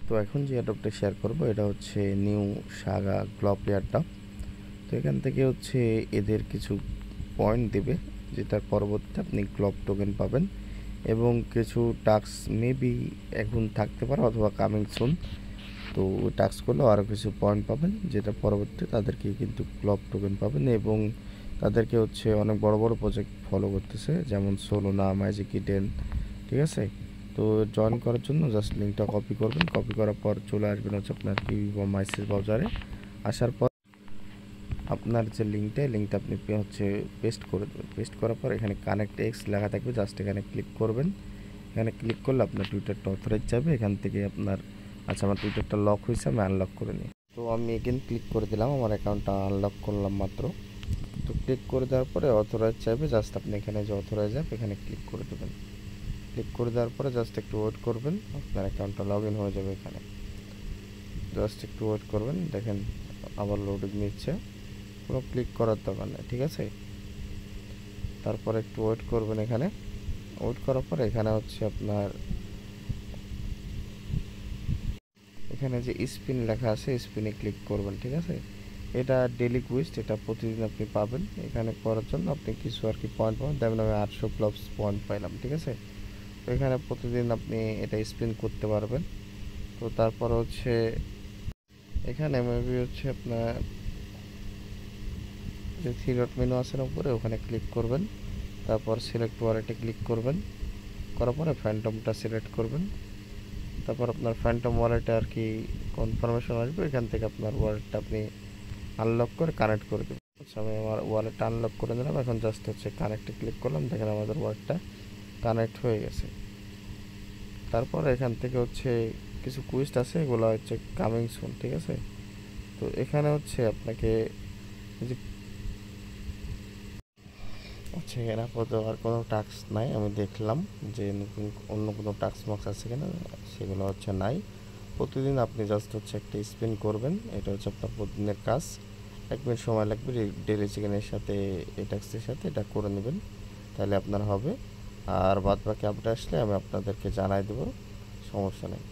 তো এখন যে অ্যাডপটা শেয়ার করব এটা হচ্ছে নিউ সাগা গ্লোব এয়ারড্রপ। তো এখান থেকে হচ্ছে এদের কিছু পয়েন্ট দেবে, যেটার পরবর্তীতে আপনি গ্লোব টোকেন পাবেন এবং কিছু টাস্ক মেবি এখন থাকতে পারে অথবা কামিং সুন। তো ওই টাস্ক করলেও আরও কিছু পয়েন্ট পাবেন, যেটা পরবর্তীতে তাদেরকে কিন্তু গ্লোব টোকেন পাবেন এবং তাদেরকে হচ্ছে অনেক বড় বড় প্রজেক্ট ফলো করতেছে, যেমন সোলোনা, ম্যাজিক ইডেন, ঠিক আছে। তো জয়েন করার জন্য জাস্ট লিঙ্কটা কপি করবেন, কপি করার পর চলে আসবেন হচ্ছে আপনার কিউই বা মাইসেস ব্রাউজারে। আসার পর আপনার যে লিঙ্কটা আপনি হচ্ছে পেস্ট করে দেবেন। পেস্ট করার পর এখানে কানেক্ট এক্স লেখা থাকবে, জাস্ট এখানে ক্লিক করবেন। এখানে ক্লিক করলে আপনার টুইটারটা অথরাইজ যাবে। এখান থেকে আপনার আমার টুইটারটা লক হয়েছে, আমি আনলক করে নিই। তো আমি এগেন ক্লিক করে দিলাম, আমার অ্যাকাউন্টটা আনলক করলাম মাত্র। তো ক্লিক করে দেওয়ার পরে অথরাইজ চাইবে, জাস্ট আপনি এখানে যে অথরাইজ অ্যাপ এখানে ক্লিক করে দেবেন। ক্লিক করে দেওয়ার পরে জাস্ট একটু ওয়েট করবেন, আপনার অ্যাকাউন্টটা লগ ইন হয়ে যাবে। এখানে জাস্ট একটু ওয়েট করবেন, দেখেন আবার লোডিং নিচ্ছে, কোনো ক্লিক করার দরকার নেই, ঠিক আছে। তারপরে একটু ওয়েট করবেন। এখানে ওয়েট করার পরে এখানে হচ্ছে আপনার এখানে যে স্পিন লেখা আছে স্পিনে ক্লিক করবেন, ঠিক আছে। এটা ডেলি কুইজ, এটা প্রতিদিন আপনি পাবেন। এখানে করার জন্য আপনি কিছু আর কি পয়েন্ট পাবেন, তেমন আমি 800 ক্লাবস পয়েন্ট পাইলাম, ঠিক আছে। তো এখানে প্রতিদিন আপনি এটা স্পিন করতে পারবেন। তো তারপর হচ্ছে এখানে মেবি হচ্ছে আপনার যে থ্রি ডট মেনু আছে না উপরে, ওখানে ক্লিক করবেন। তারপর সিলেক্ট ওয়ালেটে ক্লিক করবেন, করার পরে ফ্যান্টমটা সিলেক্ট করবেন। তারপর আপনার ফ্যান্টম ওয়ালেটে আর কি কনফার্মেশন আসবে, এখান থেকে আপনার ওয়ালেটটা আপনি আনলক করে কানেক্ট করে দেবেন। আচ্ছা, আমি আমার ওয়ালেটটা আনলক করে দিলাম। এখন জাস্ট হচ্ছে কানেক্টে ক্লিক করলাম, দেখেন আমাদের ওয়ালেটটা কানেক্ট হয়ে গেছে। তারপর এখান থেকে হচ্ছে কিছু কুইজ আছে, এগুলো হচ্ছে কামিং সুন, ঠিক আছে। তো এখানে হচ্ছে আপনাকে যে আচ্ছা, এর আপাতত আর কোনো টাস্ক নাই। আমি দেখলাম যে নতুন অন্য কোনো টাস্ক বক্স আছে কিনা, সেগুলো হচ্ছে নাই। প্রতিদিন আপনি জাস্ট হচ্ছে একটা স্পিন করবেন, এটা হচ্ছে আপনার প্রতিদিনের কাজ। 1 মিনিট সময় লাগবে, ডেলি চিকেনের সাথে এই টাস্কের সাথে এটা করে নেবেন, তাহলে আপনার হবে। আর বাদ বাকি আপডেট আসলে আমি আপনাদেরকে জানাই দেবো, সমস্যা নেই।